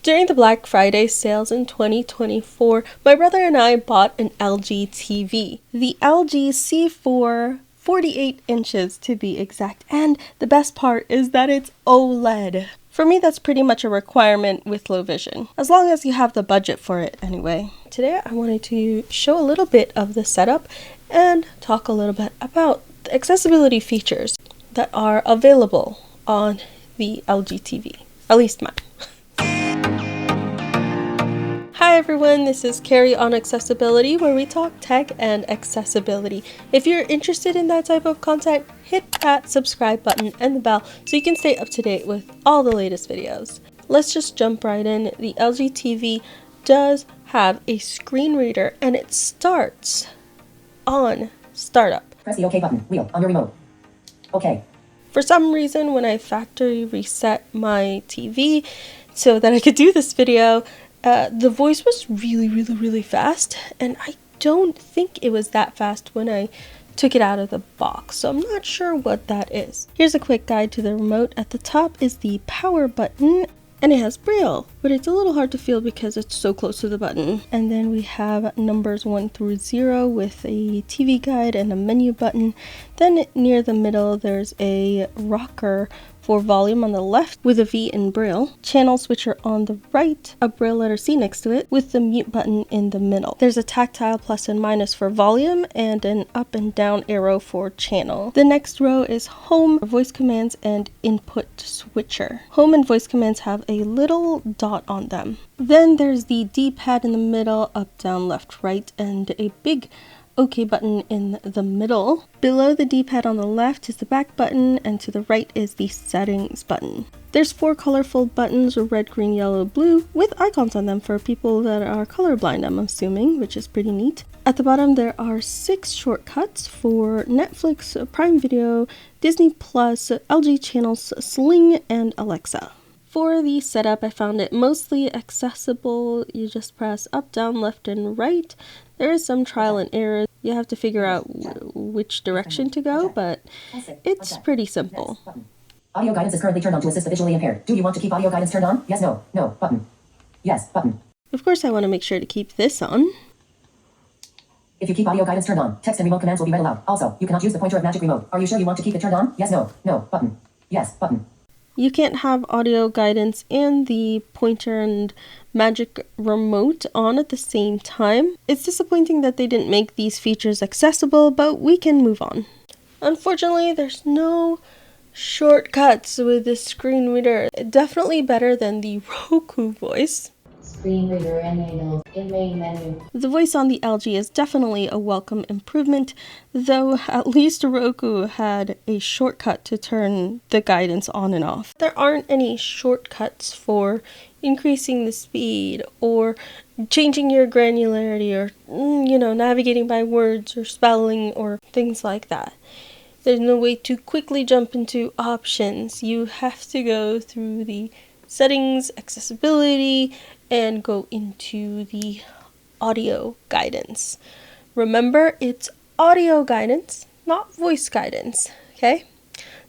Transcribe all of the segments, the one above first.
During the Black Friday sales in 2024, my brother and I bought an LG TV. The LG C4, 48 inches to be exact, and the best part is that it's OLED. For me, that's pretty much a requirement with low vision, as long as you have the budget for it anyway. Today I wanted to show a little bit of the setup and talk a little bit about the accessibility features that are available on the LG TV, at least mine. Hi everyone, this is Carrie on Accessibility, where we talk tech and accessibility. If you're interested in that type of content, hit that subscribe button and the bell so you can stay up to date with all the latest videos. Let's just jump right in. The LG TV does have a screen reader and it starts on startup. Press the OK button, wheel, on your remote. OK. For some reason, when I factory reset my TV so that I could do this video, the voice was really fast, and I don't think it was that fast when I took it out of the box, so I'm not sure what that is. Here's a quick guide to the remote. At the top is the power button, and it has Braille, but it's a little hard to feel because it's so close to the button. And then we have numbers 1 through 0 with a TV guide and a menu button. Then near the middle there's a rocker for volume on the left with a V in Braille, channel switcher on the right, a Braille letter C next to it with the mute button in the middle. There's a tactile plus and minus for volume and an up and down arrow for channel. The next row is home, voice commands, and input switcher. Home and voice commands have a little dot on them. Then there's the D-pad in the middle, up, down, left, right, and a big OK button in the middle. Below the D-pad on the left is the back button, and to the right is the settings button. There's 4 colorful buttons, red, green, yellow, blue, with icons on them for people that are colorblind, I'm assuming, which is pretty neat. At the bottom there are 6 shortcuts for Netflix, Prime Video, Disney+, LG channels, Sling, and Alexa. For the setup, I found it mostly accessible. You just press up, down, left, and right. There is some trial and error. You have to figure out which direction to go, but it's pretty simple. Audio guidance is currently turned on to assist the visually impaired. Do you want to keep audio guidance turned on? Yes, no, no, button. Yes, button. Of course, I want to make sure to keep this on. If you keep audio guidance turned on, text and remote commands will be read aloud. Also, you cannot use the pointer of magic remote. Are you sure you want to keep it turned on? Yes, no, no, button. Yes, button. You can't have audio guidance and the pointer and magic remote on at the same time. It's disappointing that they didn't make these features accessible, but we can move on. Unfortunately, there's no shortcuts with this screen reader. Definitely better than the Roku voice. Screen reader enabled in main menu. The voice on the LG is definitely a welcome improvement, though at least Roku had a shortcut to turn the guidance on and off. There aren't any shortcuts for increasing the speed or changing your granularity or, navigating by words or spelling or things like that. There's no way to quickly jump into options. You have to go through the settings, accessibility, and go into the audio guidance. Remember, it's audio guidance, not voice guidance, okay?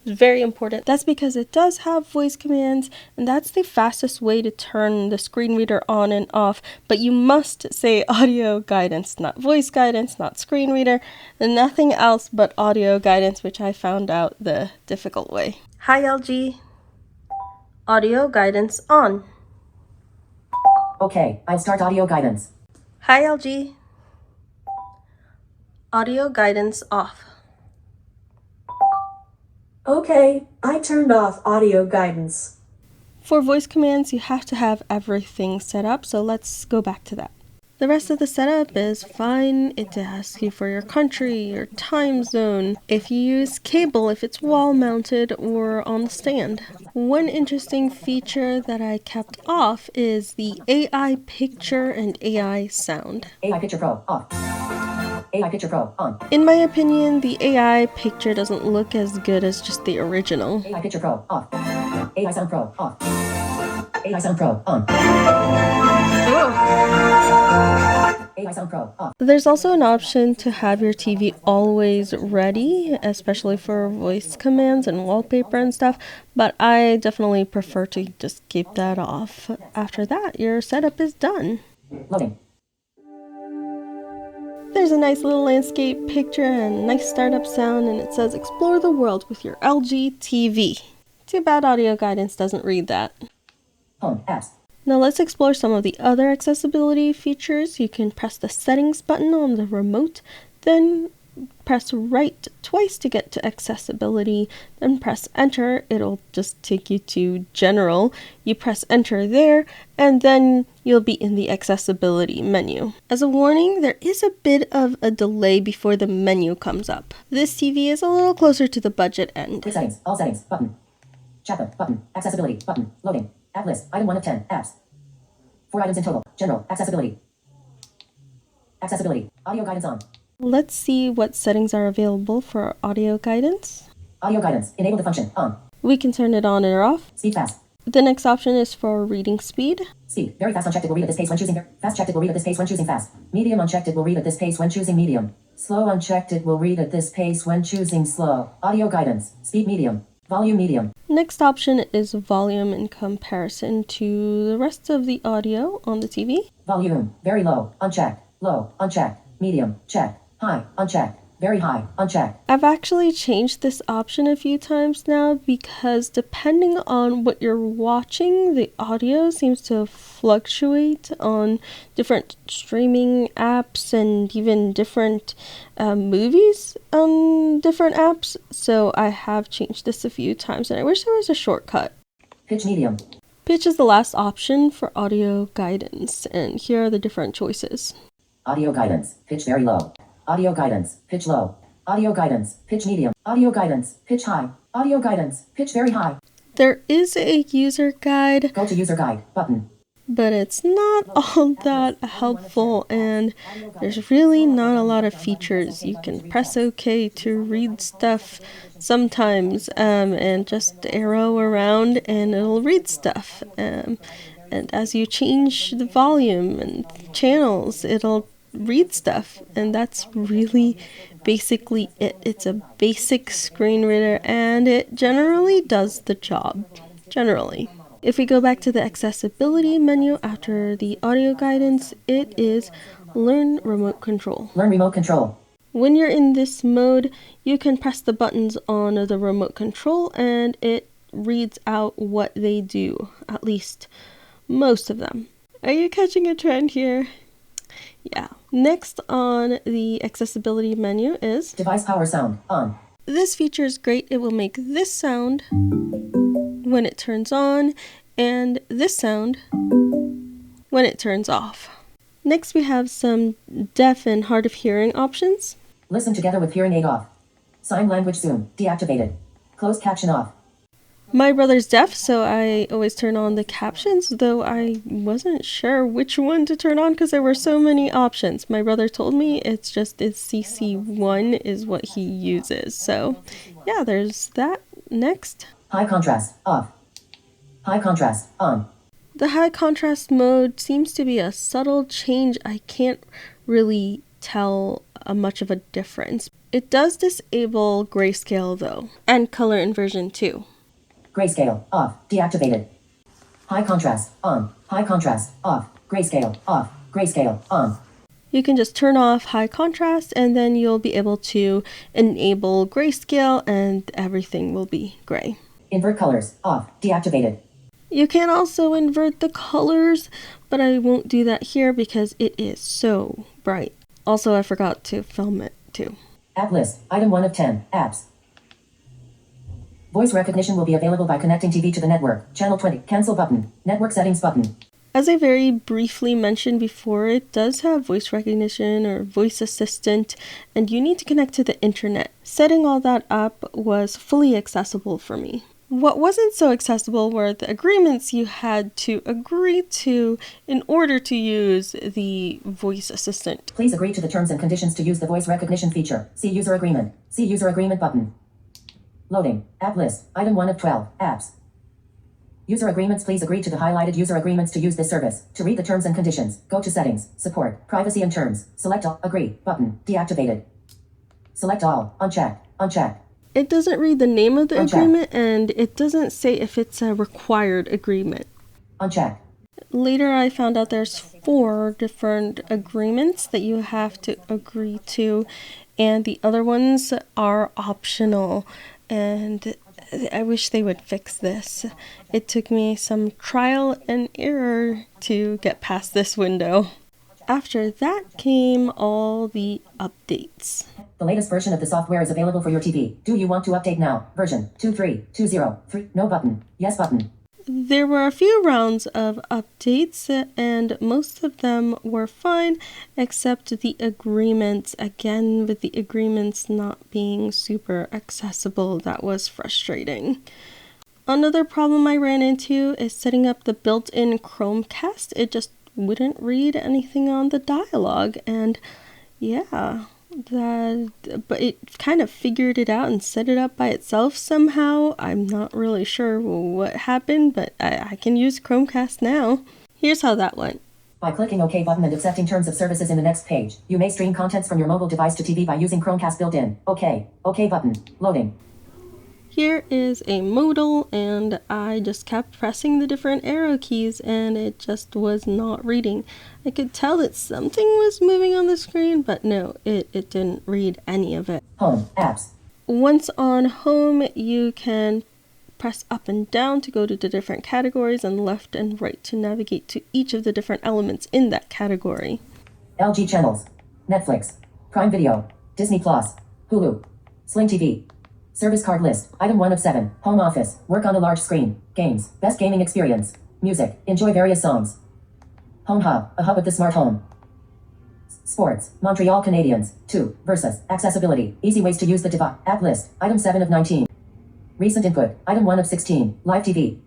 It's very important. That's because it does have voice commands, and that's the fastest way to turn the screen reader on and off, but you must say audio guidance, not voice guidance, not screen reader, and nothing else but audio guidance, which I found out the difficult way. Hi LG. Audio guidance on. Okay, I'll start audio guidance. Hi LG. Audio guidance off. Okay, I turned off audio guidance. For voice commands, you have to have everything set up, so let's go back to that. The rest of the setup is fine. It asks you for your country, your time zone, if you use cable, if it's wall mounted or on the stand. One interesting feature that I kept off is the AI picture and AI sound. AI Picture Pro, off. AI Picture Pro, on. In my opinion, the AI picture doesn't look as good as just the original. AI Picture Pro, off. AI Sound Pro, off. AI Sound Pro, on. AI Sound Pro. Off. There's also an option to have your TV always ready, especially for voice commands and wallpaper and stuff, but I definitely prefer to just keep that off. After that, your setup is done. Loading. There's a nice little landscape picture and nice startup sound, and it says explore the world with your LG TV. Too bad audio guidance doesn't read that. Home. Apps. Now let's explore some of the other accessibility features. You can press the settings button on the remote, then press right twice to get to accessibility, then press enter. It'll just take you to general. You press enter there, and then you'll be in the accessibility menu. As a warning, there is a bit of a delay before the menu comes up. This TV is a little closer to the budget end. Quick settings. All settings. Button. Chat button. Accessibility. Button. Loading. App list. Item 1 of 10. Apps. 4 items in total. General. Accessibility. Accessibility. Audio guidance on. Let's see what settings are available for audio guidance. Audio guidance. Enable the function. On. We can turn it on or off. Speed fast. The next option is for reading speed. Speed. Very fast unchecked. It will read at this pace when choosing. Fast checked. It will read at this pace when choosing fast. Medium unchecked. It will read at this pace when choosing medium. Slow unchecked. It will read at this pace when choosing slow. Audio guidance. Speed medium. Volume medium. Next option is volume in comparison to the rest of the audio on the TV. Volume. Very low. Unchecked. Low. Unchecked. Medium. Checked. High. Unchecked. Very high. Unchecked. I've actually changed this option a few times now because depending on what you're watching, the audio seems to fluctuate on different streaming apps and even different movies on different apps. So I have changed this a few times and I wish there was a shortcut. Pitch medium. Pitch is the last option for audio guidance, and here are the different choices. Audio guidance. Pitch very low. Audio guidance. Pitch low. Audio guidance. Pitch medium. Audio guidance. Pitch high. Audio guidance. Pitch very high. There is a user guide, Go to user guide. Button. but it's not all that helpful, and there's really not a lot of features. You can press OK to read stuff sometimes, and just arrow around and it'll read stuff. And as you change the volume and channels, it'll read stuff, and that's really basically it. It's a basic screen reader, and it generally does the job. Generally. If we go back to the accessibility menu after the audio guidance, it is Learn Remote Control. Learn remote control. When you're in this mode, you can press the buttons on the remote control and it reads out what they do, at least most of them. Are you catching a trend here? Yeah. Next on the accessibility menu is Device power sound. On. this feature is great. It will make this sound when it turns on and this sound when it turns off. Next we have some deaf and hard of hearing options. Listen together with hearing aid off. Sign language zoom. Deactivated. Closed caption off. My brother's deaf, so I always turn on the captions, though I wasn't sure which one to turn on because there were so many options. My brother told me it's CC1 is what he uses. So yeah, there's that. Next. High contrast. Off. High contrast. On. The high contrast mode seems to be a subtle change. I can't really tell much of a difference. It does disable grayscale though, and color inversion too. Grayscale. Off. Deactivated. High contrast. On. High contrast. Off. Grayscale. Off. Grayscale. On. You can just turn off high contrast and then you'll be able to enable grayscale and everything will be gray. Invert colors. Off. Deactivated. You can also invert the colors, but I won't do that here because it is so bright. Also, I forgot to film it too. App list. Item 1 of 10. Apps. Voice recognition will be available by connecting TV to the network. Channel 20. Cancel button. Network settings button. As I very briefly mentioned before, it does have voice recognition or voice assistant, and you need to connect to the internet. Setting all that up was fully accessible for me. What wasn't so accessible were the agreements you had to agree to in order to use the voice assistant. Please agree to the terms and conditions to use the voice recognition feature. See user agreement. See user agreement button. Loading. App list. Item 1 of 12. Apps. User agreements. Please agree to the highlighted user agreements to use this service. To read the terms and conditions, go to Settings, Support, Privacy and Terms. Select all. Agree button. Deactivated. Select all. Unchecked. Unchecked. It doesn't read the name of the Unchecked. agreement, and it doesn't say if it's a required agreement. Unchecked. Later, I found out there's 4 different agreements that you have to agree to, and the other ones are optional. And I wish they would fix this. It took me some trial and error to get past this window. After that came all the updates. The latest version of the software is available for your TV. Do you want to update now? Version 2.3.2.0.3. No button. Yes button. There were a few rounds of updates, and most of them were fine, except the agreements. Again, with the agreements not being super accessible, that was frustrating. Another problem I ran into is setting up the built-in Chromecast. It just wouldn't read anything on the dialogue, and yeah, but it kind of figured it out and set it up by itself somehow. I'm not really sure what happened, but I can use Chromecast now. Here's how that went. By clicking OK button and accepting terms of services in the next page, you may stream contents from your mobile device to TV by using Chromecast built-in. OK. OK button. Loading. Here is a modal, and I just kept pressing the different arrow keys and it just was not reading. I could tell that something was moving on the screen, but no, it didn't read any of it. Home. Apps. Once on home, you can press up and down to go to the different categories and left and right to navigate to each of the different elements in that category. LG channels. Netflix. Prime Video. Disney Plus. Hulu. Sling TV. Service card list. Item 1 of 7. Home office. Work on a large screen. Games. Best gaming experience. Music. Enjoy various songs. Home hub. A hub of the smart home. Sports. Montreal Canadiens. 2. Versus. Accessibility. Easy ways to use the device. App list. Item 7 of 19. Recent input. Item 1 of 16. Live TV.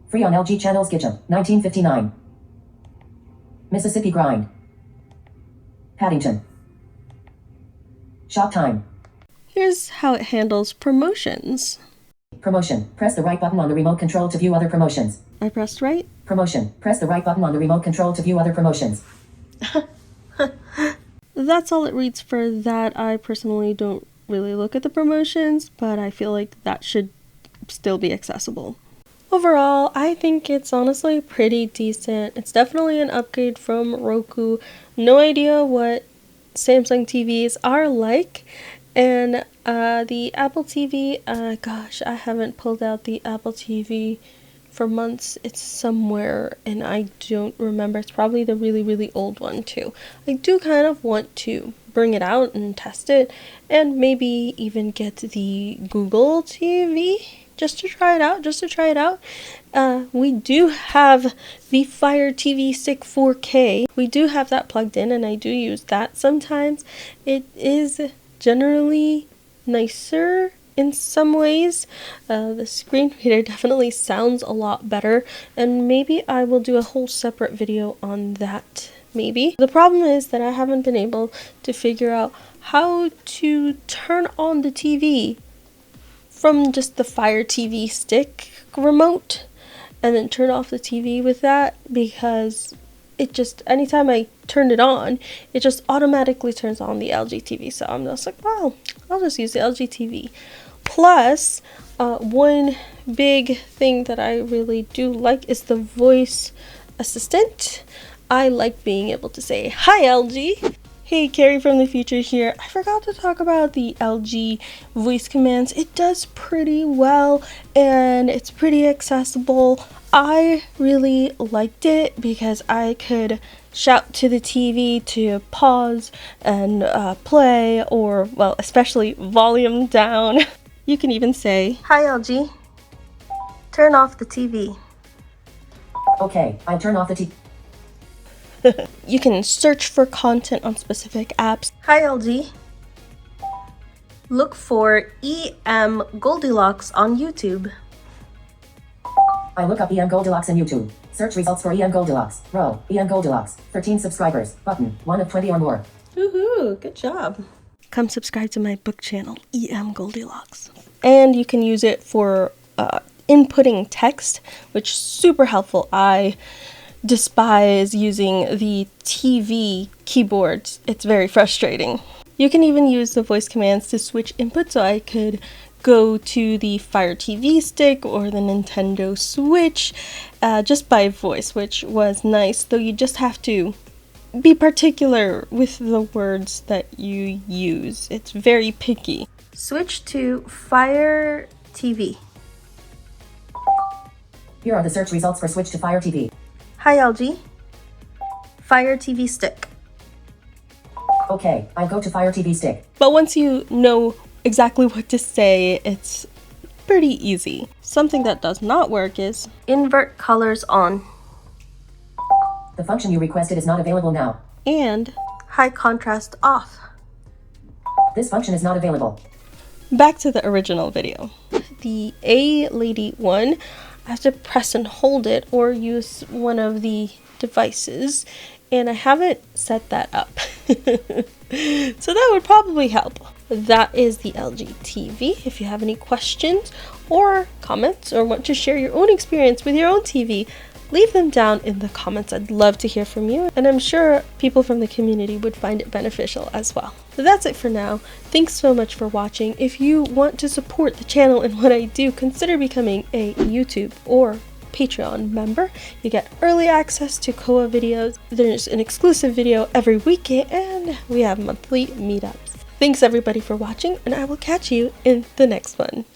Free on LG channels. Gidgem. 1959. Mississippi Grind. Paddington. Shop time. Here's how it handles promotions. Promotion. Press the right button on the remote control to view other promotions. I pressed right. Promotion. Press the right button on the remote control to view other promotions. That's all it reads for that. I personally don't really look at the promotions, but I feel like that should still be accessible. Overall, I think it's honestly pretty decent. It's definitely an upgrade from Roku. No idea what Samsung TVs are like. And the Apple TV, gosh, I haven't pulled out the Apple TV for months. It's somewhere and I don't remember. It's probably the really, really old one too. I do kind of want to bring it out and test it and maybe even get the Google TV just to try it out. We do have the Fire TV Stick 4K. We do have that plugged in and I do use that sometimes. It is generally nicer in some ways. The screen reader definitely sounds a lot better, and maybe I will do a whole separate video on that. Maybe. The problem is that I haven't been able to figure out how to turn on the TV from just the Fire TV Stick remote and then turn off the TV with that, because it just, anytime I turn it on, it just automatically turns on the LG TV. So I'm just like, wow, I'll just use the LG TV. Plus, one big thing that I really do like is the voice assistant. I like being able to say, hi LG. Hey, Carrie from the future here. I forgot to talk about the LG voice commands. It does pretty well and it's pretty accessible. I really liked it because I could shout to the TV to pause and play, or, well, especially volume down. You can even say, hi LG, turn off the TV. Okay, I'll turn off the TV. You can search for content on specific apps. Hi LG, look for EM Goldilocks on YouTube. I look up EM Goldilocks on YouTube. Search results for EM Goldilocks. Row, EM Goldilocks. 13 subscribers. Button, 1 of 20 or more. Woohoo, good job. Come subscribe to my book channel, EM Goldilocks. And you can use it for inputting text, which is super helpful. I despise using the TV keyboards. It's very frustrating. You can even use the voice commands to switch input, so I could go to the Fire TV stick or the Nintendo Switch just by voice, which was nice, though you just have to be particular with the words that you use. It's very picky. Switch to Fire TV. Here are the search results for Switch to Fire TV. Hi LG. Fire TV stick. Okay, I go to Fire TV stick. But once you know exactly what to say, it's pretty easy. Something that does not work is invert colors on The function you requested is not available now. and high contrast off. This function is not available. Back to the original video. The A lady one, I have to press and hold it or use one of the devices, and I haven't set that up. So that would probably help. That is the LG TV. If you have any questions or comments or want to share your own experience with your own TV, leave them down in the comments. I'd love to hear from you, and I'm sure people from the community would find it beneficial as well. So that's it for now. Thanks so much for watching. If you want to support the channel and what I do, consider becoming a YouTube or Patreon member. You get early access to Koa videos. There's an exclusive video every weekend, and we have monthly meetups. Thanks everybody for watching, and I will catch you in the next one.